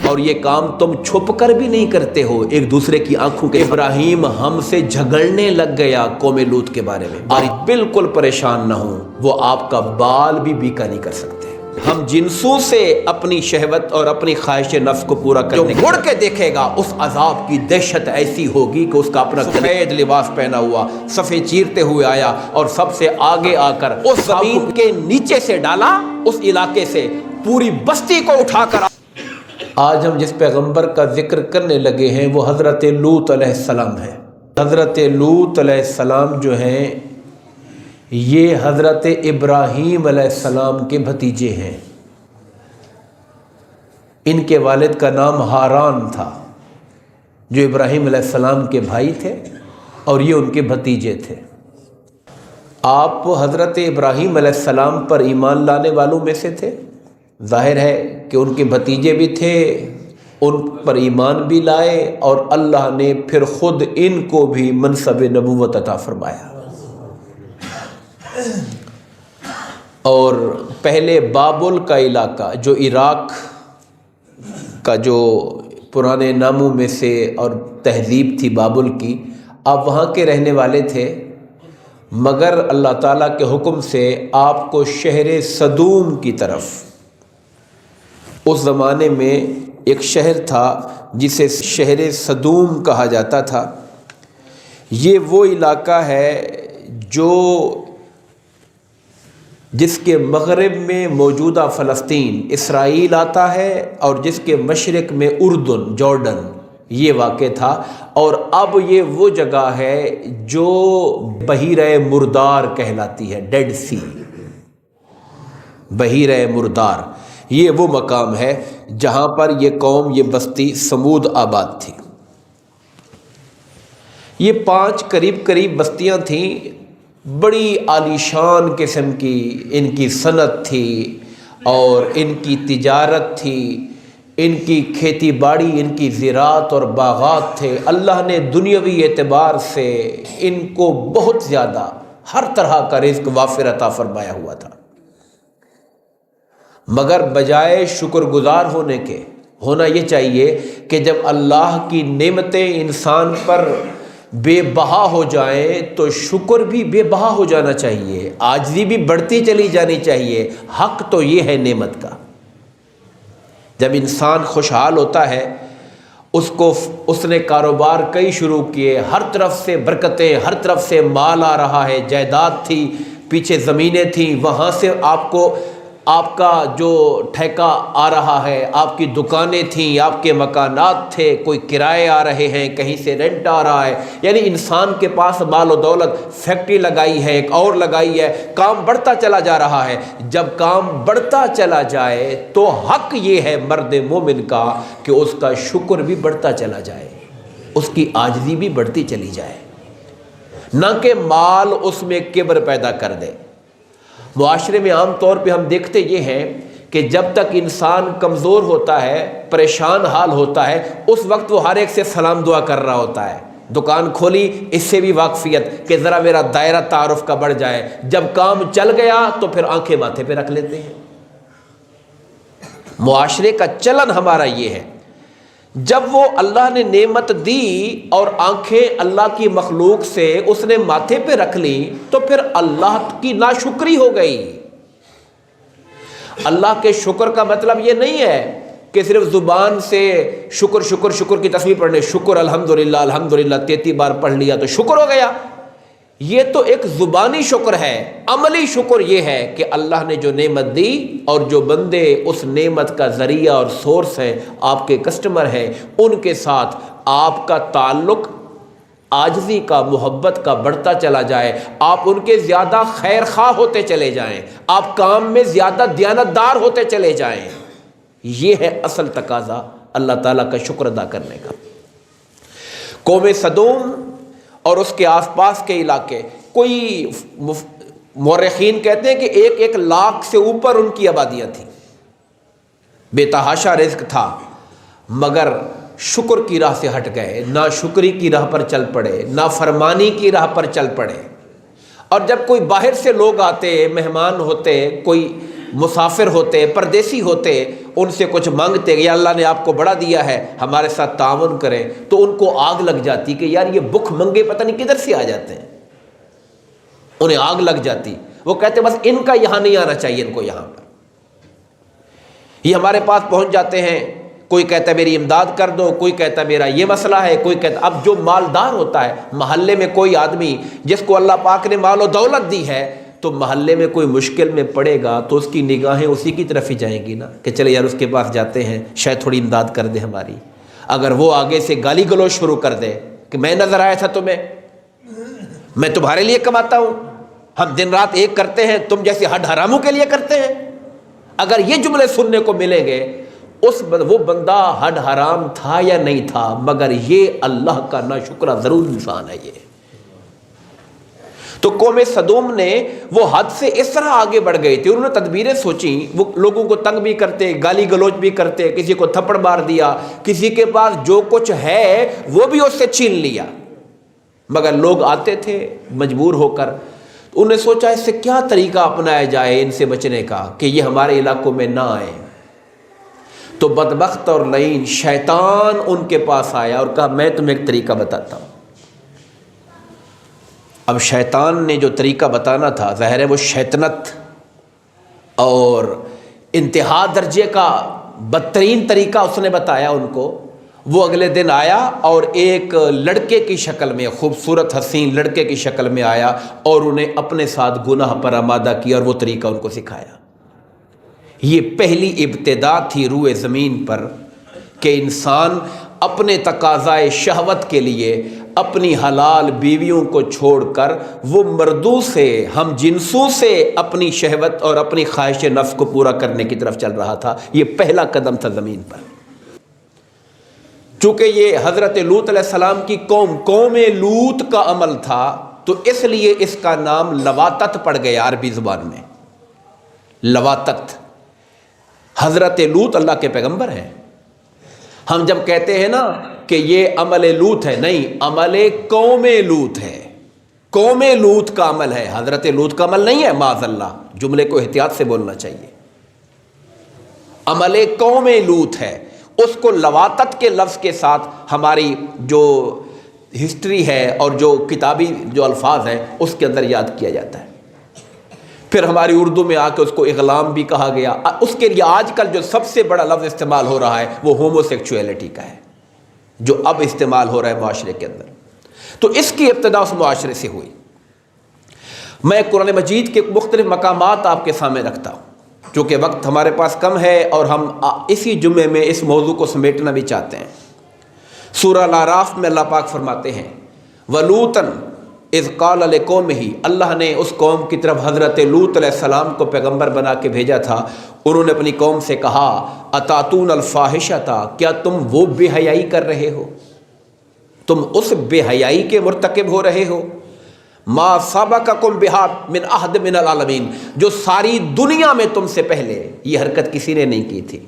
اور یہ کام تم چھپ کر بھی نہیں کرتے ہو ایک دوسرے کی آنکھوں کے۔ ابراہیم ہم سے جھگڑنے لگ گیا قوم لوط کے بارے میں، اور بالکل پریشان نہ ہوں، وہ آپ کا بال بھی بیکا نہیں کر سکتے۔ ہم جنسوں سے اپنی شہوت اور اپنی خواہش نفس کو پورا کرنے جو مڑ کے دیکھے گا اس عذاب کی دہشت ایسی ہوگی کہ اس کا اپنا سفید لباس پہنا ہوا صفے چیرتے ہوئے آیا اور سب سے آگے آ کر اس زمین کے نیچے سے ڈالا، اس علاقے سے پوری بستی کو اٹھا کر۔ آج ہم جس پیغمبر کا ذکر کرنے لگے ہیں وہ حضرت لوط علیہ السلام ہے۔ حضرت لوط علیہ السلام جو ہیں یہ حضرت ابراہیم علیہ السلام کے بھتیجے ہیں۔ ان کے والد کا نام ہاران تھا جو ابراہیم علیہ السلام کے بھائی تھے، اور یہ ان کے بھتیجے تھے۔ آپ حضرت ابراہیم علیہ السلام پر ایمان لانے والوں میں سے تھے، ظاہر ہے کہ ان کے بھتیجے بھی تھے، ان پر ایمان بھی لائے، اور اللہ نے پھر خود ان کو بھی منصب نبوت عطا فرمایا۔ اور پہلے بابل کا علاقہ جو عراق کا جو پرانے ناموں میں سے اور تہذیب تھی بابل کی، آپ وہاں کے رہنے والے تھے، مگر اللہ تعالیٰ کے حکم سے آپ کو شہر سدوم کی طرف، اس زمانے میں ایک شہر تھا جسے شہر سدوم کہا جاتا تھا۔ یہ وہ علاقہ ہے جو جس کے مغرب میں موجودہ فلسطین اسرائیل آتا ہے، اور جس کے مشرق میں اردن جارڈن یہ واقع تھا، اور اب یہ وہ جگہ ہے جو بحیرہ مردار کہلاتی ہے، ڈیڈ سی، بحیرہ مردار، یہ وہ مقام ہے جہاں پر یہ قوم، یہ بستی سمود آباد تھی۔ یہ 5 قریب بستیاں تھیں، بڑی عالیشان قسم کی ان کی صنعت تھی، اور ان کی تجارت تھی، ان کی کھیتی باڑی، ان کی زراعت اور باغات تھے۔ اللہ نے دنیاوی اعتبار سے ان کو بہت زیادہ ہر طرح کا رزق وافر عطا فرمایا ہوا تھا، مگر بجائے شکر گزار ہونے کے ہونا یہ چاہیے کہ جب اللہ کی نعمتیں انسان پر بے بہا ہو جائیں تو شکر بھی بے بہا ہو جانا چاہیے، عاجزی بھی بڑھتی چلی جانی چاہیے۔ حق تو یہ ہے نعمت کا، جب انسان خوشحال ہوتا ہے، اس نے کاروبار کئی شروع کیے، ہر طرف سے برکتیں، ہر طرف سے مال آ رہا ہے، جائیداد تھی، پیچھے زمینیں تھیں، وہاں سے آپ کا جو ٹھیکہ آ رہا ہے، آپ کی دکانیں تھیں، آپ کے مکانات تھے، کوئی کرائے آ رہے ہیں، کہیں سے رینٹ آ رہا ہے، یعنی انسان کے پاس مال و دولت، فیکٹری لگائی ہے، ایک اور لگائی ہے، کام بڑھتا چلا جا رہا ہے۔ جب کام بڑھتا چلا جائے تو حق یہ ہے مرد مومن کا کہ اس کا شکر بھی بڑھتا چلا جائے، اس کی عاجزی بھی بڑھتی چلی جائے، نہ کہ مال اس میں کبر پیدا کر دے۔ معاشرے میں عام طور پہ ہم دیکھتے یہ ہیں کہ جب تک انسان کمزور ہوتا ہے، پریشان حال ہوتا ہے، اس وقت وہ ہر ایک سے سلام دعا کر رہا ہوتا ہے، دکان کھولی اس سے بھی واقفیت کہ ذرا میرا دائرہ تعارف کا بڑھ جائے، جب کام چل گیا تو پھر آنکھیں ماتھے پہ رکھ لیتے ہیں۔ معاشرے کا چلن ہمارا یہ ہے، جب وہ اللہ نے نعمت دی اور آنکھیں اللہ کی مخلوق سے اس نے ماتھے پہ رکھ لی تو پھر اللہ کی ناشکری ہو گئی۔ اللہ کے شکر کا مطلب یہ نہیں ہے کہ صرف زبان سے شکر شکر شکر کی تسبیح پڑھنے، شکر الحمدللہ الحمدللہ 33 بار پڑھ لیا تو شکر ہو گیا، یہ تو ایک زبانی شکر ہے۔ عملی شکر یہ ہے کہ اللہ نے جو نعمت دی اور جو بندے اس نعمت کا ذریعہ اور سورس ہیں، آپ کے کسٹمر ہیں، ان کے ساتھ آپ کا تعلق عاجزی کا، محبت کا بڑھتا چلا جائے، آپ ان کے زیادہ خیر خواہ ہوتے چلے جائیں، آپ کام میں زیادہ دیانتدار ہوتے چلے جائیں، یہ ہے اصل تقاضا اللہ تعالیٰ کا شکر ادا کرنے کا۔ قوم سدوم اور اس کے آس پاس کے علاقے، کوئی مورخین کہتے ہیں کہ 1 لاکھ سے اوپر ان کی آبادیاں تھیں، بے تحاشا رزق تھا، مگر شکر کی راہ سے ہٹ گئے، نا شکری کی راہ پر چل پڑے، نا فرمانی کی راہ پر چل پڑے۔ اور جب کوئی باہر سے لوگ آتے، مہمان ہوتے، کوئی مسافر ہوتے، پردیسی ہوتے، ان سے کچھ مانگتے، یا اللہ نے آپ کو بڑا دیا ہے ہمارے ساتھ تعاون کریں، تو ان کو آگ لگ جاتی کہ یار یہ بھوک منگے پتہ نہیں کدھر سے آ جاتے ہیں، انہیں آگ لگ جاتی۔ وہ کہتے بس ان کا یہاں نہیں آنا چاہیے، ان کو یہاں پر، یہ ہمارے پاس پہنچ جاتے ہیں، کوئی کہتا ہے میری امداد کر دو، کوئی کہتا ہے میرا یہ مسئلہ ہے، کوئی کہتا اب جو مالدار ہوتا ہے محلے میں، کوئی آدمی جس کو اللہ پاک نے مال و دولت دی ہے، تو محلے میں کوئی مشکل میں پڑے گا تو اس کی نگاہیں اسی کی طرف ہی جائیں گی نا، کہ چلے یار اس کے پاس جاتے ہیں شاید تھوڑی امداد کر دے ہماری۔ اگر وہ آگے سے گالی گلوچ شروع کر دے کہ میں نظر آیا تھا تمہیں، میں تمہارے لیے کماتا ہوں، ہم دن رات ایک کرتے ہیں، تم جیسے ہڈ حراموں کے لیے کرتے ہیں، اگر یہ جملے سننے کو ملیں گے، وہ بندہ ہڈ حرام تھا یا نہیں تھا، مگر یہ اللہ کا ناشکرہ ضرور انسان ہے یہ۔ تو قوم صدوم نے وہ حد سے اس طرح آگے بڑھ گئی تھی، انہوں نے تدبیریں سوچیں، وہ لوگوں کو تنگ بھی کرتے، گالی گلوچ بھی کرتے، کسی کو تھپڑ مار دیا، کسی کے پاس جو کچھ ہے وہ بھی اس سے چھین لیا، مگر لوگ آتے تھے مجبور ہو کر۔ انہوں نے سوچا اس سے کیا طریقہ اپنایا جائے ان سے بچنے کا کہ یہ ہمارے علاقوں میں نہ آئے۔ تو بدبخت اور لعین شیطان ان کے پاس آیا اور کہا میں تمہیں ایک طریقہ بتاتا ہوں۔ اب شیطان نے جو طریقہ بتانا تھا، ظاہر ہے وہ شیطنت اور انتہا درجے کا بدترین طریقہ اس نے بتایا ان کو۔ وہ اگلے دن آیا اور ایک لڑکے کی شکل میں، خوبصورت حسین لڑکے کی شکل میں آیا اور انہیں اپنے ساتھ گناہ پر آمادہ کیا اور وہ طریقہ ان کو سکھایا۔ یہ پہلی ابتدا تھی روئے زمین پر کہ انسان اپنے تقاضائے شہوت کے لیے اپنی حلال بیویوں کو چھوڑ کر وہ مردوں سے، ہم جنسوں سے اپنی شہوت اور اپنی خواہش نفس کو پورا کرنے کی طرف چل رہا تھا۔ یہ پہلا قدم تھا زمین پر۔ چونکہ یہ حضرت لوط علیہ السلام کی قوم لوط کا عمل تھا، تو اس لیے اس کا نام لواتت پڑ گیا عربی زبان میں۔ لواتت، حضرت لوط اللہ کے پیغمبر ہیں۔ ہم جب کہتے ہیں نا کہ یہ عمل لوط ہے، نہیں، عمل قوم لوط ہے، قوم لوط کا عمل ہے، حضرت لوط کا عمل نہیں ہے، معاذ اللہ، جملے کو احتیاط سے بولنا چاہیے۔ عمل قوم لوط ہے، اس کو لواتت کے لفظ کے ساتھ ہماری جو ہسٹری ہے اور جو کتابی جو الفاظ ہیں اس کے اندر یاد کیا جاتا ہے۔ پھر ہماری اردو میں آ کے اس کو اغلام بھی کہا گیا۔ اس کے لیے آج کل جو سب سے بڑا لفظ استعمال ہو رہا ہے وہ ہومو سیکچویلٹی کا ہے، جو اب استعمال ہو رہا ہے معاشرے کے اندر۔ تو اس کی ابتدا اس معاشرے سے ہوئی۔ میں قرآن مجید کے مختلف مقامات آپ کے سامنے رکھتا ہوں، چونکہ وقت ہمارے پاس کم ہے اور ہم اسی جمعے میں اس موضوع کو سمیٹنا بھی چاہتے ہیں۔ سورہ الاعراف میں اللہ پاک فرماتے ہیں وَلُوطًا اذ قال لقومہ، اللہ نے اس قوم کی طرف حضرت لوط علیہ السلام کو پیغمبر بنا کے بھیجا تھا۔ انہوں نے اپنی قوم سے کہا اتاتون الفاحشۃ، کیا تم وہ بے حیائی کر رہے ہو، تم اس بے حیائی کے مرتکب ہو رہے ہو، ما سبقکم بہا من احد من العالمین، جو ساری دنیا میں تم سے پہلے یہ حرکت کسی نے نہیں کی تھی،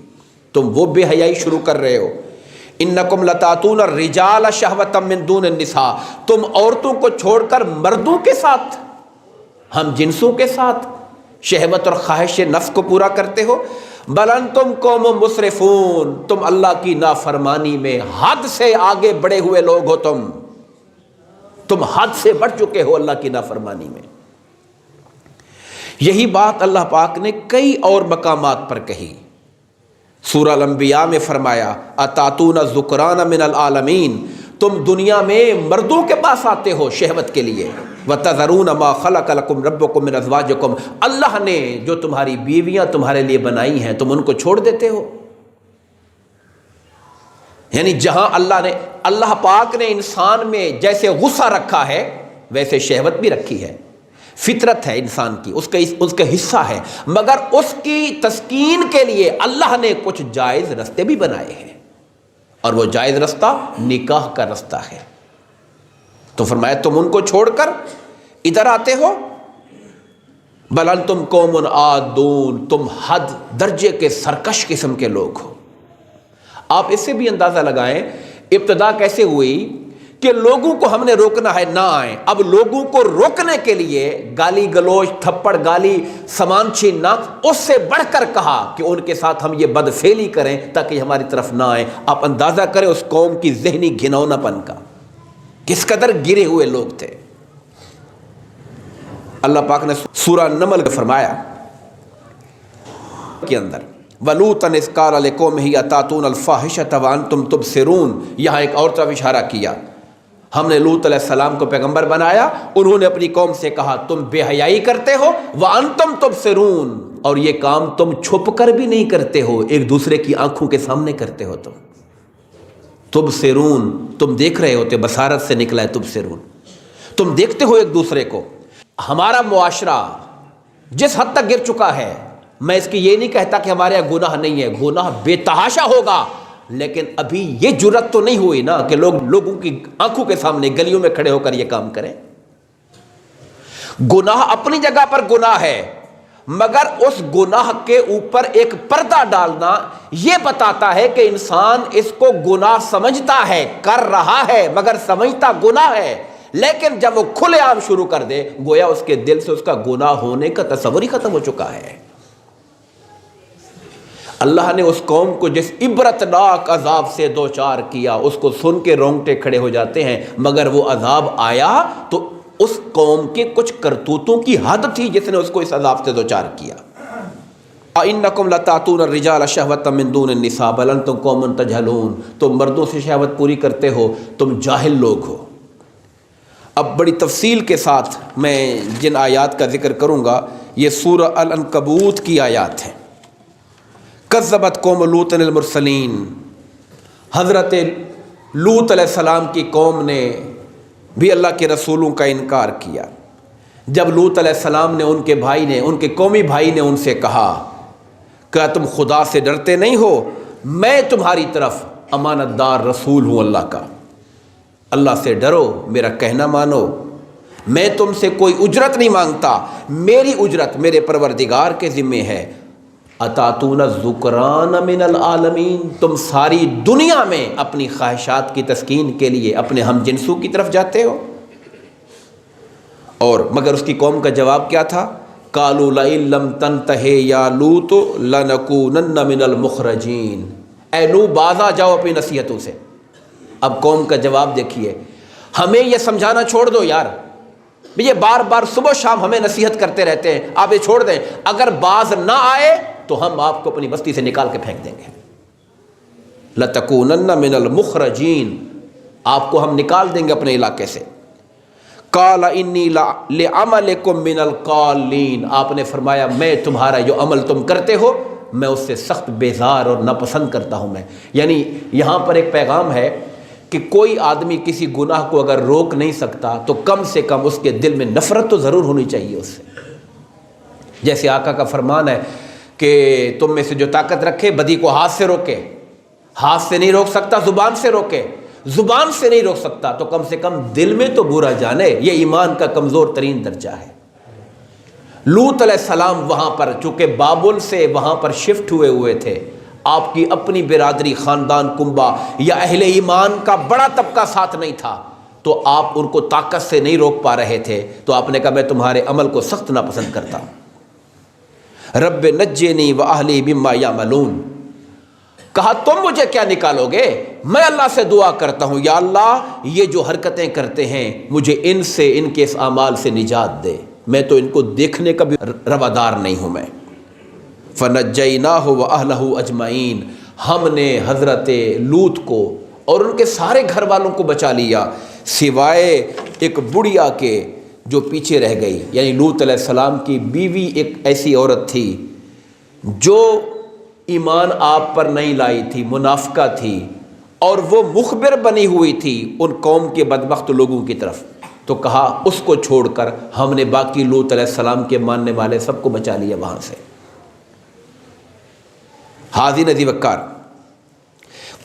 تم وہ بے حیائی شروع کر رہے ہو۔ انکم لتاتون الرجال شہوۃ من دون النساء، تم عورتوں کو چھوڑ کر مردوں کے ساتھ، ہم جنسوں کے ساتھ شہوت اور خواہش نفس کو پورا کرتے ہو۔ بل انتم قوم مسرفون، تم اللہ کی نافرمانی میں حد سے آگے بڑھے ہوئے لوگ ہو، تم حد سے بڑھ چکے ہو اللہ کی نافرمانی میں۔ یہی بات اللہ پاک نے کئی اور مقامات پر کہی۔ سورہ الانبیاء میں فرمایا اتاتون الذکران من العالمین، تم دنیا میں مردوں کے پاس آتے ہو شہوت کے لیے، وَتَذَرُونَ مَا خَلَقَ لَكُمْ رَبُّكُم مِّنْ أَزْوَاجِكُمْ، اللہ نے جو تمہاری بیویاں تمہارے لیے بنائی ہیں تم ان کو چھوڑ دیتے ہو۔ یعنی جہاں اللہ پاک نے انسان میں جیسے غصہ رکھا ہے ویسے شہوت بھی رکھی ہے، فطرت ہے انسان کی، اس کا حصہ ہے، مگر اس کی تسکین کے لیے اللہ نے کچھ جائز رستے بھی بنائے ہیں، اور وہ جائز رستہ نکاح کا رستہ ہے۔ تو فرمایا تم ان کو چھوڑ کر ادھر آتے ہو، بل انتم قوم عادون، تم حد درجے کے سرکش قسم کے لوگ ہو۔ آپ اس سے بھی اندازہ لگائیں ابتدا کیسے ہوئی کہ لوگوں کو ہم نے روکنا ہے نہ آئیں۔ اب لوگوں کو روکنے کے لیے گالی گلوچ، تھپڑ گالی، سامان چھیننا، اس سے بڑھ کر کہا کہ ان کے ساتھ ہم یہ بدفعلی کریں تاکہ ہماری طرف نہ آئیں۔ آپ اندازہ کریں اس قوم کی ذہنی گھنونا پن کا، کس قدر گرے ہوئے لوگ تھے۔ اللہ پاک نے سورہ نمل میں فرمایا کے اندر وَلُوطًا إِذْ قَالَ لِقَوْمِهِ أَتَأْتُونَ الْفَاحِشَةَ وَأَنْتُمْ تُبْصِرُونَ، یہاں ایک اور طرف اشارہ کیا۔ ہم نے لوط علیہ السلام کو پیغمبر بنایا، انہوں نے اپنی قوم سے کہا تم بے حیائی کرتے ہو، وَأَنْتُمْ تُبْصِرُونَ، اور یہ کام تم چھپ کر بھی نہیں کرتے ہو، ایک دوسرے کی آنکھوں کے سامنے کرتے ہو۔ تبصرون، تم دیکھ رہے ہوتے، بصارت سے نکلا ہے تبصرون، تم دیکھتے ہو ایک دوسرے کو۔ ہمارا معاشرہ جس حد تک گر چکا ہے، میں اس کی یہ نہیں کہتا کہ ہمارے یہاں گناہ نہیں ہے، گناہ بے تحاشا ہوگا، لیکن ابھی یہ جرت تو نہیں ہوئی نا کہ لوگوں کی آنکھوں کے سامنے گلیوں میں کھڑے ہو کر یہ کام کریں۔ گناہ اپنی جگہ پر گناہ ہے، مگر اس گناہ کے اوپر ایک پردہ ڈالنا یہ بتاتا ہے کہ انسان اس کو گناہ سمجھتا ہے، کر رہا ہے مگر سمجھتا گناہ ہے، لیکن جب وہ کھلے عام شروع کر دے گویا اس کے دل سے اس کا گناہ ہونے کا تصور ہی ختم ہو چکا ہے۔ اللہ نے اس قوم کو جس عبرتناک عذاب سے دوچار کیا، اس کو سن کے رونگٹے کھڑے ہو جاتے ہیں، مگر وہ عذاب آیا تو اس قوم کے کچھ کرتوتوں کی حد تھی جس نے اس کو اس عذاب سے دوچار کیا۔ اِنَّكُمْ لَتَأْتُونَ الرِّجَالَ شَهْوَةً مِّن دُونِ النِّسَاءِ بَلْ أَنْتُمْ قَوْمٌ تَجْهَلُونَ، تم مردوں سے شہوت پوری کرتے ہو، تم جاہل لوگ ہو۔ اب بڑی تفصیل کے ساتھ میں جن آیات کا ذکر کروں گا یہ سورہ العنکبوت کی آیات ہیں۔ کذبت قوم لوط المرسلین، حضرت لوط علیہ السلام کی قوم نے بھی اللہ کے رسولوں کا انکار کیا۔ جب لوط علیہ السلام نے ان کے بھائی نے، ان کے قومی بھائی نے ان سے کہا کہ تم خدا سے ڈرتے نہیں ہو، میں تمہاری طرف امانت دار رسول ہوں اللہ کا، اللہ سے ڈرو، میرا کہنا مانو، میں تم سے کوئی اجرت نہیں مانگتا، میری اجرت میرے پروردگار کے ذمے ہے۔ اتاتون الذکران من العالمین، تم ساری دنیا میں اپنی خواہشات کی تسکین کے لیے اپنے ہم جنسوں کی طرف جاتے ہو۔ اور مگر اس کی قوم کا جواب کیا تھا؟ قالوا لئن لم تنتہ یا لوط لنکونن من المخرجین، اے لو باز آ جاؤ اپنی نصیحتوں سے۔ اب قوم کا جواب دیکھیے، ہمیں یہ سمجھانا چھوڑ دو یار، یہ بار بار صبح شام ہمیں نصیحت کرتے رہتے ہیں، آپ یہ چھوڑ دیں، اگر باز نہ آئے تو ہم آپ کو اپنی بستی سے نکال کے پھینک دیں گے۔ لَتَكُونَنَّ مِنَ الْمُخْرَجِينَ، آپ کو ہم نکال دیں گے اپنے علاقے سے۔ قَالَ إِنِّي لِعَمَلِكُم مِّنَ الْقَالِينَ، آپ نے فرمایا میں تمہارا جو عمل تم کرتے ہو میں اس سے سخت بیزار اور ناپسند کرتا ہوں میں۔ یعنی یہاں پر ایک پیغام ہے کہ کوئی آدمی کسی گناہ کو اگر روک نہیں سکتا تو کم سے کم اس کے دل میں نفرت تو ضرور ہونی چاہیے اس سے۔ جیسے آقا کا فرمان ہے کہ تم میں سے جو طاقت رکھے بدی کو ہاتھ سے روکے، ہاتھ سے نہیں روک سکتا زبان سے روکے، زبان سے نہیں روک سکتا تو کم سے کم دل میں تو برا جانے، یہ ایمان کا کمزور ترین درجہ ہے۔ لوط علیہ السلام وہاں پر چونکہ بابل سے وہاں پر شفٹ ہوئے تھے، آپ کی اپنی برادری، خاندان، کنبہ یا اہل ایمان کا بڑا طبقہ ساتھ نہیں تھا تو آپ ان کو طاقت سے نہیں روک پا رہے تھے، تو آپ نے کہا میں تمہارے عمل کو سخت ناپسند کرتا ہوں۔ رب نجنی واہلی مما یعملون، کہا تم مجھے کیا نکالو گے؟ میں اللہ سے دعا کرتا ہوں یا اللہ یہ جو حرکتیں کرتے ہیں مجھے ان سے، ان کے اس اعمال سے نجات دے، میں تو ان کو دیکھنے کا بھی روادار نہیں ہوں میں۔ فنجیناہ واہلہ اجمعین، ہم نے حضرت لوط کو اور ان کے سارے گھر والوں کو بچا لیا سوائے ایک بڑھیا کے جو پیچھے رہ گئی۔ یعنی لوط علیہ السلام کی بیوی ایک ایسی عورت تھی جو ایمان آپ پر نہیں لائی تھی، منافقہ تھی، اور وہ مخبر بنی ہوئی تھی ان قوم کے بدبخت لوگوں کی طرف، تو کہا اس کو چھوڑ کر ہم نے باقی لوط علیہ السلام کے ماننے والے سب کو بچا لیا وہاں سے۔ حاضرین عزیز وقار،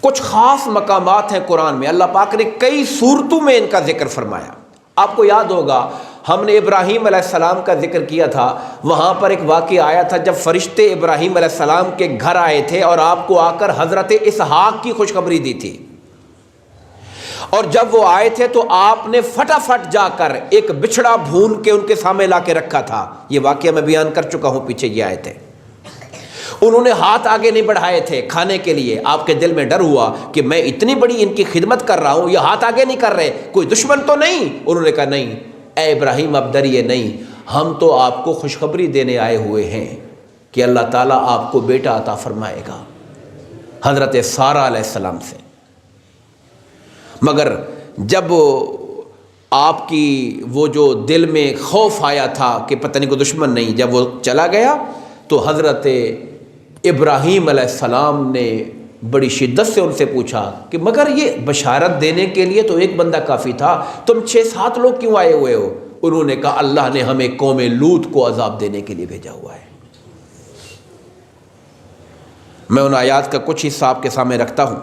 کچھ خاص مقامات ہیں قرآن میں، اللہ پاک نے کئی صورتوں میں ان کا ذکر فرمایا۔ آپ کو یاد ہوگا ہم نے ابراہیم علیہ السلام کا ذکر کیا تھا، وہاں پر ایک واقعہ آیا تھا جب فرشتے ابراہیم علیہ السلام کے گھر آئے تھے اور آپ کو آ کر حضرت اسحاق کی خوشخبری دی تھی۔ اور جب وہ آئے تھے تو آپ نے فٹافٹ جا کر ایک بچھڑا بھون کے ان کے سامنے لا کے رکھا تھا. یہ واقعہ میں بیان کر چکا ہوں پیچھے، یہ آئے تھے. انہوں نے ہاتھ آگے نہیں بڑھائے تھے کھانے کے لیے. آپ کے دل میں ڈر ہوا کہ میں اتنی بڑی ان کی خدمت کر رہا ہوں، یہ ہاتھ آگے نہیں کر رہے، کوئی دشمن تو نہیں؟ انہوں نے کہا نہیں اے ابراہیم اب ڈریے نہیں، ہم تو آپ کو خوشخبری دینے آئے ہوئے ہیں کہ اللہ تعالیٰ آپ کو بیٹا عطا فرمائے گا حضرت سارہ علیہ السلام سے. مگر جب آپ کی وہ جو دل میں خوف آیا تھا کہ پتہ نہیں کوئی دشمن نہیں، جب وہ چلا گیا تو حضرت ابراہیم علیہ السلام نے بڑی شدت سے ان سے پوچھا کہ مگر یہ بشارت دینے کے لیے تو ایک بندہ کافی تھا، تم 6-7 لوگ کیوں آئے ہوئے ہو؟ انہوں نے کہا اللہ نے ہمیں قوم لوط کو عذاب دینے کے لیے بھیجا ہوا ہے. میں ان آیات کا کچھ حصہ آپ کے سامنے رکھتا ہوں.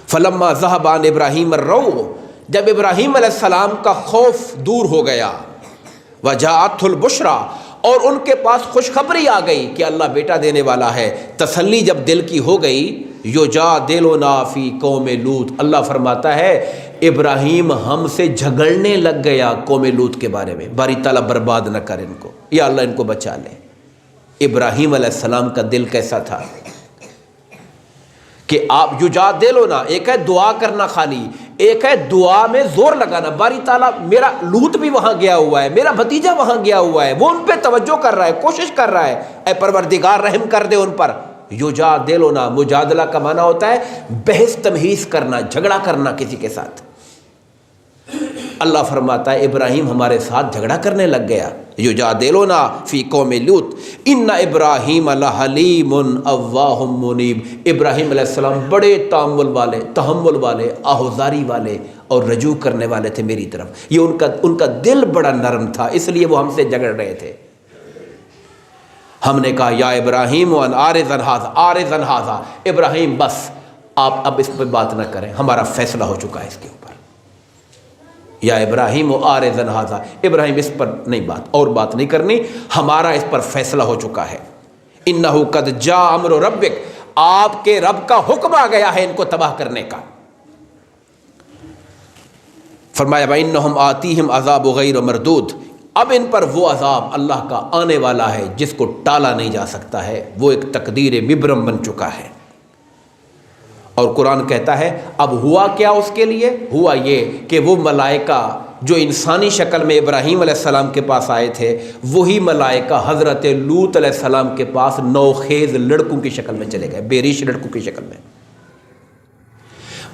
فلما ذهب عن ابراہیم الروع، جب ابراہیم علیہ السلام کا خوف دور ہو گیا، وجاءته البشرى، اور ان کے پاس خوشخبری آ گئی کہ اللہ بیٹا دینے والا ہے، تسلی جب دل کی ہو گئی، یجادلنا فی قوم لوط، اللہ فرماتا ہے ابراہیم ہم سے جھگڑنے لگ گیا قوم لوط کے بارے میں. باری تعالیٰ برباد نہ کر ان کو، یا اللہ ان کو بچا لے. ابراہیم علیہ السلام کا دل کیسا تھا کہ آپ یجادلنا، ایک ہے دعا کرنا خالی، ایک ہے دعا میں زور لگانا. باری تعالیٰ میرا لوط بھی وہاں گیا ہوا ہے، میرا بھتیجا وہاں گیا ہوا ہے، وہ ان پہ توجہ کر رہا ہے، کوشش کر رہا ہے، اے پروردگار رحم کر دے ان پر. یجادلنا، مجادلہ کا معنی ہوتا ہے بحث تمہیز کرنا، جھگڑا کرنا کسی کے ساتھ. اللہ فرماتا ہے ابراہیم ہمارے ساتھ جھگڑا کرنے لگ گیا. یجادلنا فی قوم لوط ان ابراہیم لحلیم اواہ منیب، ابراہیم علیہ السلام بڑے تحمل والے، آہوزاری والے اور رجوع کرنے والے تھے میری طرف. یہ ان کا دل بڑا نرم تھا، اس لیے وہ ہم سے جھگڑ رہے تھے. ہم نے کہا یا ابراہیم وان عارض عن ھذا، ابراہیم بس آپ اب اس پہ بات نہ کریں، ہمارا فیصلہ ہو چکا ہے اس کے اوپر. یا ابراہیم عارض عن ھذا، ابراہیم اس پر اور بات نہیں کرنی، ہمارا اس پر فیصلہ ہو چکا ہے. انہ قد جاء امر ربک، آپ کے رب کا حکم آ گیا ہے ان کو تباہ کرنے کا. فرمایا وَإِنَّهُمْ آتِيهِمْ عَذَابُ غَيْرُ مَرْدُودٍ، اب ان پر وہ عذاب اللہ کا آنے والا ہے جس کو ٹالا نہیں جا سکتا ہے، وہ ایک تقدیر مبرم بن چکا ہے. اور قرآن کہتا ہے اب ہوا کیا اس کے لیے؟ ہوا یہ کہ وہ ملائکہ جو انسانی شکل میں ابراہیم علیہ السلام کے پاس آئے تھے، وہی ملائکہ حضرت لوط علیہ السلام کے پاس نوخیز لڑکوں کی شکل میں چلے گئے، بے ریش لڑکوں کی شکل میں.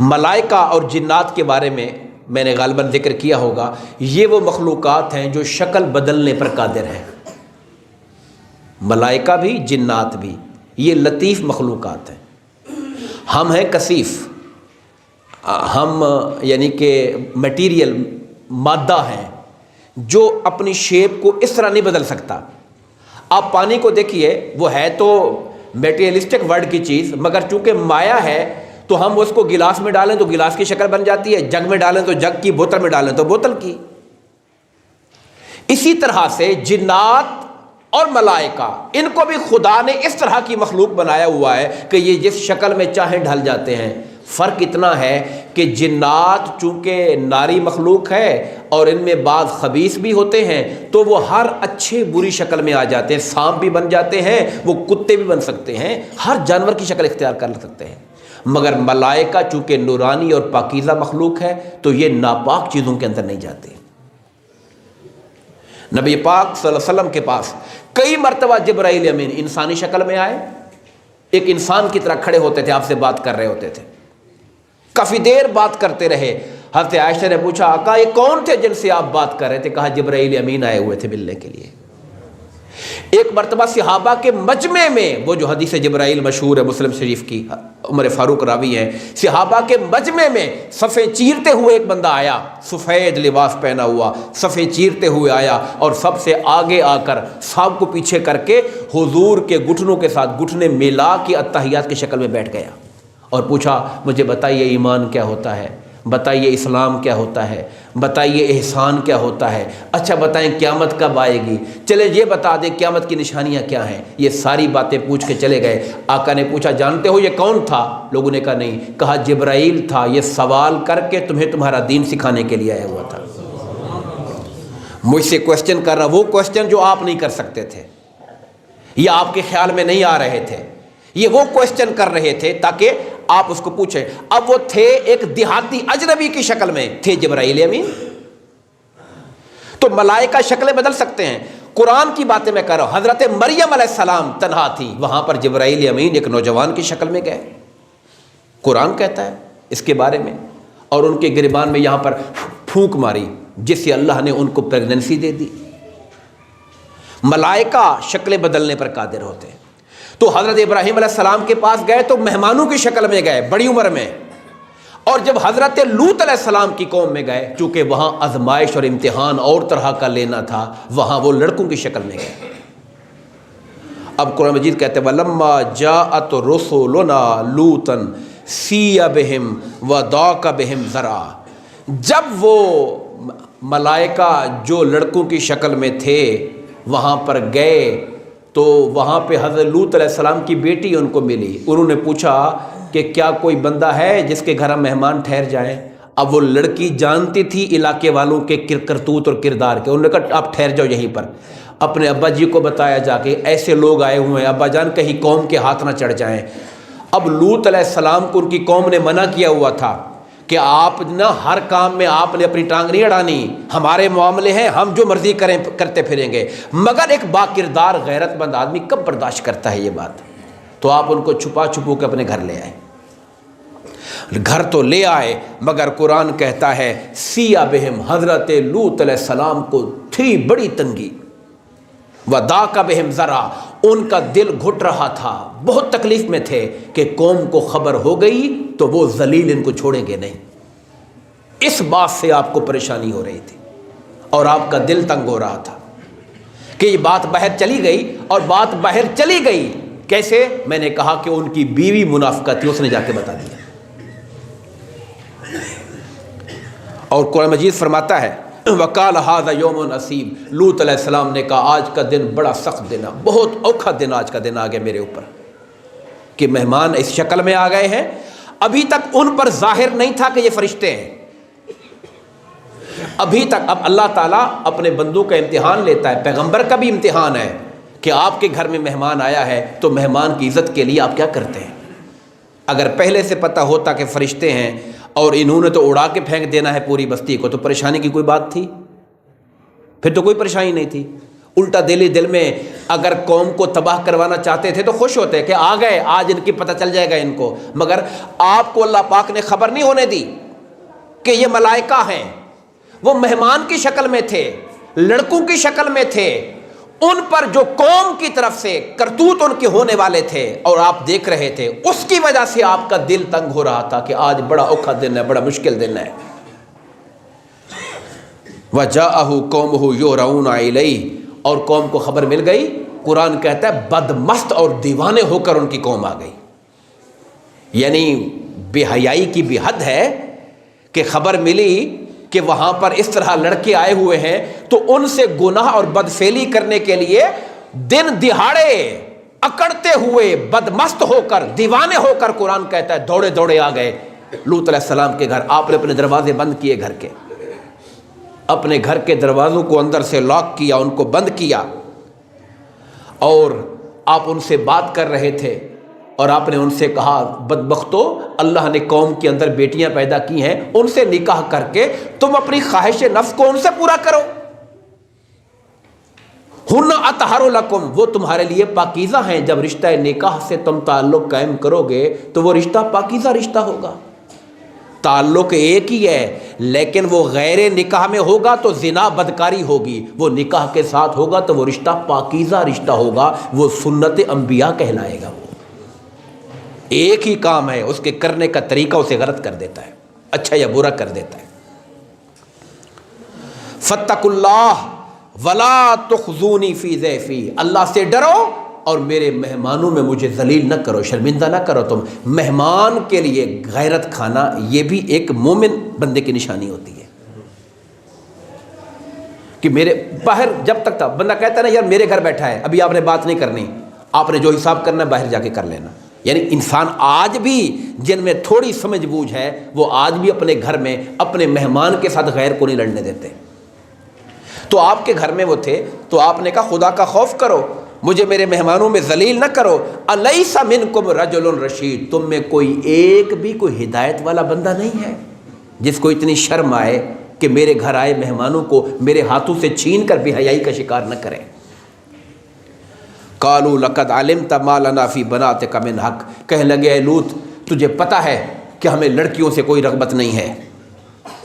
ملائکہ اور جنات کے بارے میں نے غالباً ذکر کیا ہوگا، یہ وہ مخلوقات ہیں جو شکل بدلنے پر قادر ہیں. ملائکہ بھی جنات بھی یہ لطیف مخلوقات ہیں. ہم ہیں کثیف، ہم یعنی کہ میٹیریل، مادہ ہیں جو اپنی شیپ کو اس طرح نہیں بدل سکتا. آپ پانی کو دیکھیے، وہ ہے تو میٹیریلسٹک ورڈ کی چیز، مگر چونکہ مایا ہے تو ہم اس کو گلاس میں ڈالیں تو گلاس کی شکل بن جاتی ہے، جگ میں ڈالیں تو جگ کی، بوتل میں ڈالیں تو بوتل کی. اسی طرح سے جنات اور ملائکہ، ان کو بھی خدا نے اس طرح کی مخلوق بنایا ہوا ہے کہ یہ جس شکل میں چاہیں ڈھل جاتے ہیں. فرق اتنا ہے کہ جنات چونکہ ناری مخلوق ہے اور ان میں بعض خبیث بھی ہوتے ہیں تو وہ ہر اچھے بری شکل میں آ جاتے ہیں، سانپ بھی بن جاتے ہیں، وہ کتے بھی بن سکتے ہیں، ہر جانور کی شکل اختیار کر سکتے ہیں. مگر ملائکہ چونکہ نورانی اور پاکیزہ مخلوق ہے تو یہ ناپاک چیزوں کے اندر نہیں جاتے. نبی پاک صلی اللہ علیہ وسلم کے پاس کئی مرتبہ جبرائیل امین انسانی شکل میں آئے، ایک انسان کی طرح کھڑے ہوتے تھے، آپ سے بات کر رہے ہوتے تھے، کافی دیر بات کرتے رہے. حضرت عائشہ نے پوچھا آقا یہ کون تھے جن سے آپ بات کر رہے تھے؟ کہا جبرائیل امین آئے ہوئے تھے ملنے کے لیے. ایک مرتبہ صحابہ کے مجمع میں، وہ جو حدیث جبرائیل مشہور ہے مسلم شریف کی، عمر فاروق راوی ہیں، صحابہ کے مجمع میں صفیں چیرتے ہوئے ایک بندہ آیا، سفید لباس پہنا ہوا، صفیں چیرتے ہوئے آیا اور سب سے آگے آ کر سب کو پیچھے کر کے حضور کے گھٹنوں کے ساتھ گھٹنے ملا کے اتحیات کی شکل میں بیٹھ گیا اور پوچھا مجھے بتائیے ایمان کیا ہوتا ہے؟ بتائیے اسلام کیا ہوتا ہے، بتائیے احسان کیا ہوتا ہے، اچھا بتائیں قیامت کب آئے گی، چلے یہ بتا دیں قیامت کی نشانیاں کیا ہیں۔ یہ ساری باتیں پوچھ کے چلے گئے۔ آقا نے پوچھا جانتے ہو یہ کون تھا؟ لوگوں نے کہا نہیں۔ کہا جبرائیل تھا، یہ سوال کر کے تمہیں تمہارا دین سکھانے کے لیے آیا ہوا تھا۔ مجھ سے کوسچن کر رہا، وہ کوسچن جو آپ نہیں کر سکتے تھے، یہ آپ کے خیال میں نہیں آ رہے تھے، یہ وہ کوسچن کر رہے تھے تاکہ آپ اس کو پوچھیں۔ اب وہ تھے ایک دیہاتی اجنبی کی شکل میں، تھے جبرائیل امین۔ تو ملائکہ شکلیں بدل سکتے ہیں۔ قرآن کی باتیں میں کر رہا ہوں، حضرت مریم علیہ السلام تنہا تھی، وہاں پر جبرائیل امین ایک نوجوان کی شکل میں گئے۔ قرآن کہتا ہے اس کے بارے میں، اور ان کے گریبان میں یہاں پر پھونک ماری جس سے اللہ نے ان کو پریگننسی دے دی۔ ملائکہ شکلیں بدلنے پر قادر ہوتے ہیں۔ تو حضرت ابراہیم علیہ السلام کے پاس گئے تو مہمانوں کی شکل میں گئے، بڑی عمر میں، اور جب حضرت لوط علیہ السلام کی قوم میں گئے، چونکہ وہاں آزمائش اور امتحان اور طرح کا لینا تھا، وہاں وہ لڑکوں کی شکل میں گئے۔ اب قرآن مجید کہتے ہیں وَلَمَّا جَاءَتْ رُسُلُنَا لُوطًا سِیَّ بِهِمْ وَضَاقَ بِهِمْ ذَرْعًا۔ جب وہ ملائکہ جو لڑکوں کی شکل میں تھے وہاں پر گئے تو وہاں پہ حضرت لوط علیہ السلام کی بیٹی ان کو ملی۔ انہوں نے پوچھا کہ کیا کوئی بندہ ہے جس کے گھر ہم مہمان ٹھہر جائیں؟ اب وہ لڑکی جانتی تھی علاقے والوں کے کرتوت اور کردار کے، انہوں نے کہا آپ ٹھہر جاؤ یہیں پر۔ اپنے ابا جی کو بتایا جا کے ایسے لوگ آئے ہوئے ہیں، ابا جان کہیں قوم کے ہاتھ نہ چڑھ جائیں۔ اب لوط علیہ السلام کو ان کی قوم نے منع کیا ہوا تھا کہ آپ نہ ہر کام میں آپ نے اپنی ٹانگ نہیں اڑانی، ہمارے معاملے ہیں، ہم جو مرضی کریں کرتے پھریں گے۔ مگر ایک باکردار غیرت مند آدمی کب برداشت کرتا ہے یہ بات؟ تو آپ ان کو چھپا چھپو کے اپنے گھر لے آئے۔ گھر تو لے آئے مگر قرآن کہتا ہے سیّا بہم، حضرت لوط علیہ السلام کو تھی بڑی تنگی، وَضَاقَ بِهِمْ ذَرْعًا، ان کا دل گھٹ رہا تھا، بہت تکلیف میں تھے کہ قوم کو خبر ہو گئی تو وہ ذلیل ان کو چھوڑیں گے نہیں۔ اس بات سے آپ کو پریشانی ہو رہی تھی اور آپ کا دل تنگ ہو رہا تھا کہ یہ بات باہر چلی گئی، اور بات باہر چلی گئی کیسے؟ میں نے کہا کہ ان کی بیوی منافقہ تھی، اس نے جا کے بتا دیا۔ اور قرآن مجید فرماتا ہے وَقَالَ هَذَا يَوْمٌ عَسِيرٌ، لوط علیہ السلام نے کہا آج کا دن بڑا سخت دن ہے، بہت اوکھا دن، آج کا دن آ گیا میرے اوپر کہ مہمان اس شکل میں آ گئے ہیں۔ ابھی تک ان پر ظاہر نہیں تھا کہ یہ فرشتے ہیں، ابھی تک۔ اب اللہ تعالیٰ اپنے بندوں کا امتحان لیتا ہے، پیغمبر کا بھی امتحان ہے کہ آپ کے گھر میں مہمان آیا ہے تو مہمان کی عزت کے لیے آپ کیا کرتے ہیں۔ اگر پہلے سے پتہ ہوتا کہ فرشتے ہیں اور انہوں نے تو اڑا کے پھینک دینا ہے پوری بستی کو، تو پریشانی کی کوئی بات تھی؟ پھر تو کوئی پریشانی نہیں تھی۔ الٹا دل میں اگر قوم کو تباہ کروانا چاہتے تھے تو خوش ہوتے کہ آ گئے، آج ان کی پتہ چل جائے گا ان کو۔ مگر آپ کو اللہ پاک نے خبر نہیں ہونے دی کہ یہ ملائکہ ہیں۔ وہ مہمان کی شکل میں تھے، لڑکوں کی شکل میں تھے، ان پر جو قوم کی طرف سے کرتوت ان کے ہونے والے تھے اور آپ دیکھ رہے تھے، اس کی وجہ سے آپ کا دل تنگ ہو رہا تھا کہ آج بڑا اوکھا دن ہے، بڑا مشکل دن ہے۔ وَجَاءَهُ قَوْمُهُ يُهْرَعُونَ إِلَيْهِ، اور قوم کو خبر مل گئی۔ قرآن کہتا ہے بدمست اور دیوانے ہو کر ان کی قوم آ گئی، یعنی بے حیائی کی بھی حد ہے کہ خبر ملی کہ وہاں پر اس طرح لڑکے آئے ہوئے ہیں تو ان سے گناہ اور بدفعلی کرنے کے لیے دن دہاڑے اکڑتے ہوئے بدمست ہو کر دیوانے ہو کر قرآن کہتا ہے دوڑے دوڑے آ گئے لوط علیہ السلام کے گھر۔ آپ نے اپنے دروازے بند کیے گھر کے، اپنے گھر کے دروازوں کو اندر سے لاک کیا، ان کو بند کیا، اور آپ ان سے بات کر رہے تھے اور آپ نے ان سے کہا بدبختو، اللہ نے قوم کے اندر بیٹیاں پیدا کی ہیں، ان سے نکاح کر کے تم اپنی خواہش نفس کو ان سے پورا کرو۔ ہن اطہر لکم، وہ تمہارے لیے پاکیزہ ہیں۔ جب رشتہ نکاح سے تم تعلق قائم کرو گے تو وہ رشتہ پاکیزہ رشتہ ہوگا۔ تعلق ایک ہی ہے لیکن وہ غیر نکاح میں ہوگا تو زنا بدکاری ہوگی، وہ نکاح کے ساتھ ہوگا تو وہ رشتہ پاکیزہ رشتہ ہوگا، وہ سنت انبیاء کہلائے گا۔ وہ ایک ہی کام ہے، اس کے کرنے کا طریقہ اسے غلط کر دیتا ہے، اچھا یا برا کر دیتا ہے۔ فاتقوا اللہ ولا تخزونی فی ضیفی، اللہ سے ڈرو اور میرے مہمانوں میں مجھے ذلیل نہ کرو، شرمندہ نہ کرو تم۔ مہمان کے لیے غیرت کھانا یہ بھی ایک مومن بندے کی نشانی ہوتی ہے کہ میرے باہر جب تک تھا بندہ کہتا ہے نا یار میرے گھر بیٹھا ہے، ابھی آپ نے بات نہیں کرنی، آپ نے جو حساب کرنا ہے باہر جا کے کر لینا۔ یعنی انسان آج بھی جن میں تھوڑی سمجھ بوجھ ہے وہ آج بھی اپنے گھر میں اپنے مہمان کے ساتھ غیر کو نہیں لڑنے دیتے۔ تو آپ کے گھر میں وہ تھے تو آپ نے کہا خدا کا خوف کرو، مجھے میرے مہمانوں میں ذلیل نہ کرو۔ الیس منکم رجل رشید، تم میں کوئی ایک بھی کوئی ہدایت والا بندہ نہیں ہے جس کو اتنی شرم آئے کہ میرے گھر آئے مہمانوں کو میرے ہاتھوں سے چھین کر بے حیائی کا شکار نہ کریں۔ قالوا لقد علمت ما لنا فی بناتک من حق، کہنے لگے اے لوط تجھے پتہ ہے کہ ہمیں لڑکیوں سے کوئی رغبت نہیں ہے۔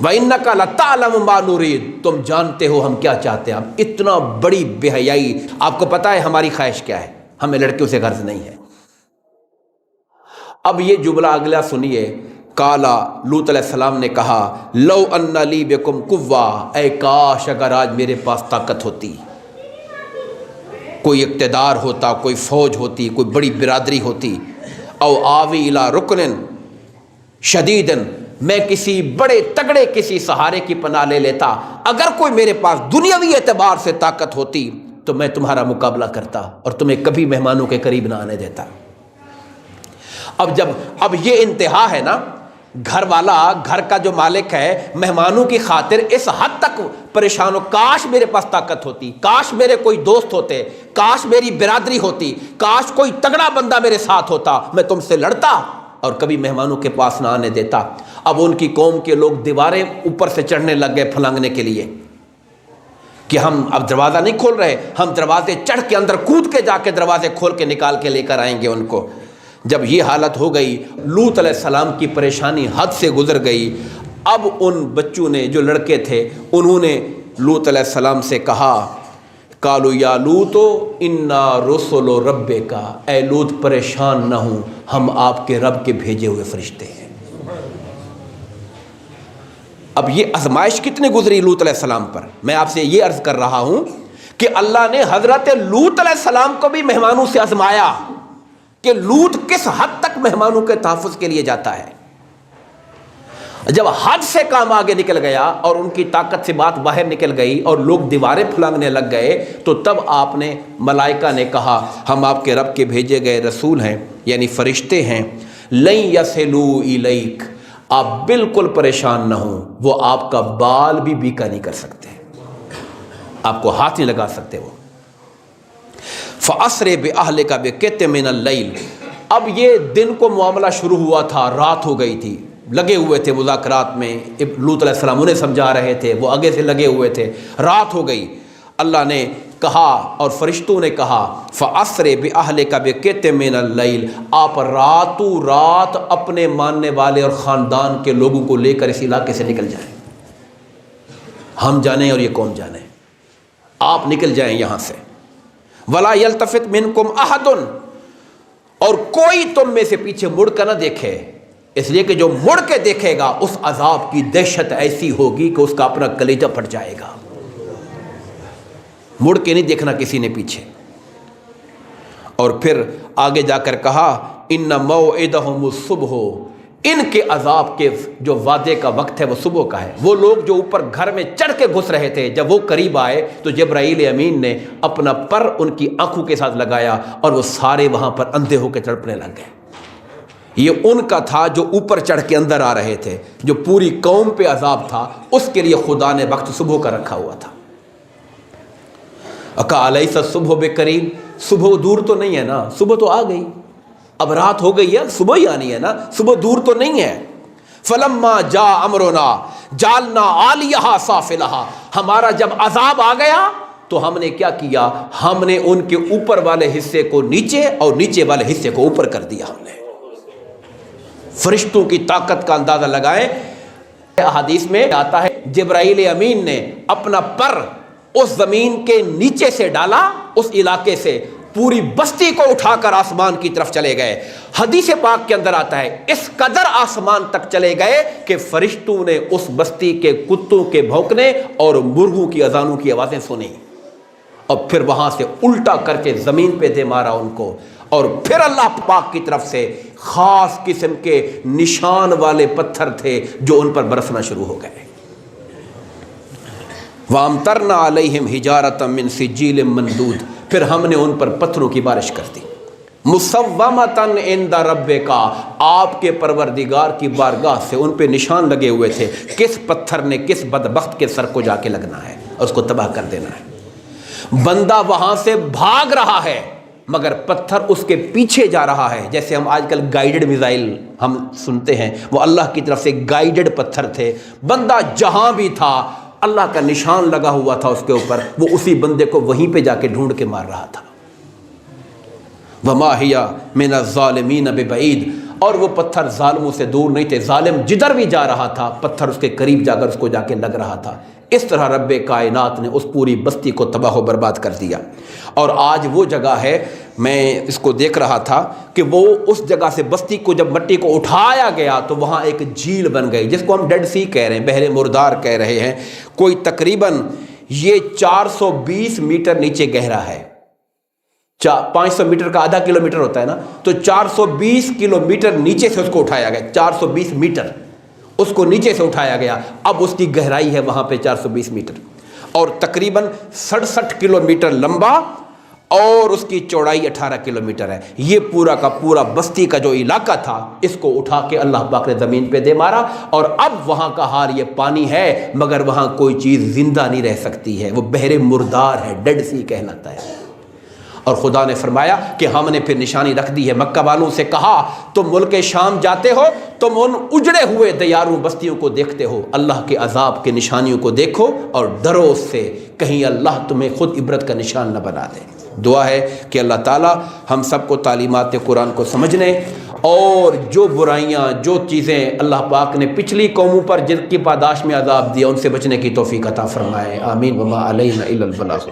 وَإِنَّكَ لَتَعْلَمُ مَا نُرِيدُ، تم جانتے ہو ہم کیا چاہتے ہیں۔ اب اتنا بڑی بے حیائی، آپ کو پتہ ہے ہماری خواہش کیا ہے، ہمیں لڑکیوں سے غرض نہیں ہے۔ اب یہ جملہ اگلا سنیے، کالا لوط علیہ السلام نے کہا لو ان لی بکم قوہ، اے کاش اگر آج میرے پاس طاقت ہوتی، کوئی اقتدار ہوتا، کوئی فوج ہوتی، کوئی بڑی برادری ہوتی، او آوی الی رکن شدید، میں کسی بڑے تگڑے کسی سہارے کی پناہ لے لیتا۔ اگر کوئی میرے پاس دنیاوی اعتبار سے طاقت ہوتی تو میں تمہارا مقابلہ کرتا اور تمہیں کبھی مہمانوں کے قریب نہ آنے دیتا۔ اب یہ انتہا ہے نا، گھر والا، گھر کا جو مالک ہے مہمانوں کی خاطر اس حد تک پریشان ہو، کاش میرے پاس طاقت ہوتی، کاش میرے کوئی دوست ہوتے، کاش میری برادری ہوتی، کاش کوئی تگڑا بندہ میرے ساتھ ہوتا، میں تم سے لڑتا اور کبھی مہمانوں کے پاس نہ آنے دیتا۔ اب ان کی قوم کے لوگ دیواریں اوپر سے چڑھنے لگ گئے پھلانگنے کے لیے کہ ہم اب دروازہ نہیں کھول رہے، ہم دروازے چڑھ کے اندر کود کے جا کے دروازے کھول کے نکال کے لے کر آئیں گے ان کو۔ جب یہ حالت ہو گئی، لوط علیہ السلام کی پریشانی حد سے گزر گئی۔ اب ان بچوں نے، جو لڑکے تھے، انہوں نے لوط علیہ السلام سے کہا قالوا یا لوط انا رسل ربک، اے لوط پریشان نہ ہوں، ہم آپ کے رب کے بھیجے ہوئے فرشتے ہیں۔ اب یہ آزمائش کتنی گزری لوط علیہ السلام پر، میں آپ سے یہ عرض کر رہا ہوں کہ اللہ نے حضرت لوط علیہ السلام کو بھی مہمانوں سے آزمایا کہ لوط کس حد تک مہمانوں کے تحفظ کے لیے جاتا ہے۔ جب حد سے کام آگے نکل گیا اور ان کی طاقت سے بات باہر نکل گئی اور لوگ دیواریں پھلانگنے لگ گئے تو تب آپ نے، ملائکہ نے کہا ہم آپ کے رب کے بھیجے گئے رسول ہیں، یعنی فرشتے ہیں، لن یصلوا الیک، آپ بالکل پریشان نہ ہوں، وہ آپ کا بال بھی بیکا نہیں کر سکتے، آپ کو ہاتھ نہیں لگا سکتے وہ۔ فَأَسْرِ بِأَهْلِكَ بِقِطْعٍ مِّنَ اللَّيْلِ، اب یہ دن کو معاملہ شروع ہوا تھا، رات ہو گئی تھی، لگے ہوئے تھے مذاکرات میں، لوط علیہ السلام انہیں سمجھا رہے تھے، وہ آگے سے لگے ہوئے تھے، رات ہو گئی۔ اللہ نے کہا اور فرشتوں نے کہا فَأَسْرِ بِأَهْلِكَ بِقِطْعٍ مِّنَ اللَّيْلِ، آپ راتوں رات اپنے ماننے والے اور خاندان کے لوگوں کو لے کر اس علاقے سے نکل جائیں، ہم جانیں اور یہ قوم جانے، آپ نکل جائیں یہاں سے۔ وَلَا يَلْتَفِتْ مِنْكُمْ أَحَدٌ، اور کوئی تم میں سے پیچھے مڑ کر نہ دیکھے، اس لیے کہ جو مڑ کے دیکھے گا اس عذاب کی دہشت ایسی ہوگی کہ اس کا اپنا کلیجہ پھٹ جائے گا۔ مڑ کے نہیں دیکھنا کسی نے پیچھے۔ اور پھر آگے جا کر کہا ان موعدہم الصبح، ان کے عذاب کے جو وعدے کا وقت ہے وہ صبح کا ہے۔ وہ لوگ جو اوپر گھر میں چڑھ کے گھس رہے تھے، جب وہ قریب آئے تو جبرائیل امین نے اپنا پر ان کی آنکھوں کے ساتھ لگایا اور وہ سارے وہاں پر اندھے ہو کے تڑپنے لگ گئے۔ یہ ان کا تھا جو اوپر چڑھ کے اندر آ رہے تھے، جو پوری قوم پہ عذاب تھا، اس کے لیے خدا نے وقت صبح کا رکھا ہوا تھا۔ اکا الیس الصبح بقریب، صبح دور تو نہیں ہے نا، صبح تو آ گئی، اب رات ہو گئی ہے، صبح ہی آنی ہے نا، صبح دور تو نہیں ہے۔ فلما جاء امرنا جعلنا عالیہا سافلہا، ہمارا جب عذاب آ گیا تو ہم نے کیا کیا، ہم نے ان کے اوپر والے حصے کو نیچے اور نیچے والے حصے کو اوپر کر دیا۔ ہم نے فرشتوں کی طاقت کا اندازہ لگائیں، احادیث میں آتا ہے جبرائیل امین نے اپنا پر اس زمین کے نیچے سے ڈالا، اس علاقے سے پوری بستی کو اٹھا کر آسمان کی طرف چلے گئے۔ حدیث پاک کے اندر آتا ہے اس قدر آسمان تک چلے گئے کہ فرشتوں نے اس بستی کے کتوں کے بھونکنے اور مرغوں کی اذانوں کی آوازیں سنی۔ اور پھر وہاں سے الٹا کر کے زمین پہ دے مارا ان کو، اور پھر اللہ پاک کی طرف سے خاص قسم کے نشان والے پتھر تھے جو ان پر برسنا شروع ہو گئے۔ وَأَمْطَرْنَا عَلَيْهِمْ حِجَارَةً مِّن سِجِّيلٍ مَّنْضُودٍ، پھر ہم نے ان پر پتھروں کی بارش کر دی۔ مُصَوَّمَةً عِندَ رَبِّكَ، آپ کے پروردگار کی بارگاہ سے ان پہ نشان لگے ہوئے تھے، کس پتھر نے کس بدبخت کے سر کو جا کے لگنا ہے اور اس کو تباہ کر دینا ہے۔ بندہ وہاں سے بھاگ رہا ہے مگر پتھر اس کے پیچھے جا رہا ہے، جیسے ہم آج کل گائیڈڈ میزائل ہم سنتے ہیں، وہ اللہ کی طرف سے گائیڈڈ پتھر تھے۔ بندہ جہاں بھی تھا اللہ کا نشان لگا ہوا تھا اس کے اوپر، وہ اسی بندے کو وہیں پہ جا کے ڈھونڈ کے مار رہا تھا۔ وَمَا هِيَ مِنَ الظَّالِمِينَ بِبَعِيدٍ، اور وہ پتھر ظالموں سے دور نہیں تھے، ظالم جدھر بھی جا رہا تھا پتھر اس کے قریب جا کر اس کو جا کے لگ رہا تھا۔ اس طرح رب کائنات نے اس پوری بستی کو تباہ و برباد کر دیا۔ اور آج وہ جگہ ہے، میں اس کو دیکھ رہا تھا کہ وہ اس جگہ سے بستی کو جب مٹی کو اٹھایا گیا تو وہاں ایک جھیل بن گئی جس کو ہم ڈیڈ سی کہہ رہے ہیں، بحر مردار کہہ رہے ہیں۔ کوئی تقریباً یہ 420 میٹر نیچے گہرا ہے۔ 500 میٹر کا آدھا کلومیٹر ہوتا ہے نا، تو 420 کلومیٹر نیچے سے اس کو اٹھایا گیا، 420 میٹر اس کو نیچے سے اٹھایا گیا۔ اب اس کی گہرائی ہے وہاں پہ 420 میٹر اور تقریباً 67 کلومیٹر لمبا، اور اس کی چوڑائی 18 کلومیٹر ہے۔ یہ پورا کا پورا بستی کا جو علاقہ تھا اس کو اٹھا کے اللہ پاک نے زمین پہ دے مارا، اور اب وہاں کا حال یہ پانی ہے مگر وہاں کوئی چیز زندہ نہیں رہ سکتی ہے، وہ بحر مردار ہے، ڈیڈ سی کہلاتا ہے۔ اور خدا نے فرمایا کہ ہم نے پھر نشانی رکھ دی ہے۔ مکہ والوں سے کہا تم ملک شام جاتے ہو، تم ان اجڑے ہوئے دیاروں بستیوں کو دیکھتے ہو، اللہ کے عذاب کے نشانیوں کو دیکھو اور ڈرو اس سے، کہیں اللہ تمہیں خود عبرت کا نشان نہ بنا دے۔ دعا ہے کہ اللہ تعالی ہم سب کو تعلیمات قرآن کو سمجھنے اور جو برائیاں جو چیزیں اللہ پاک نے پچھلی قوموں پر جن کی پاداش میں عذاب دیا ان سے بچنے کی توفیق عطا فرمائے۔ آمین۔ وما علینا الا البلاغ۔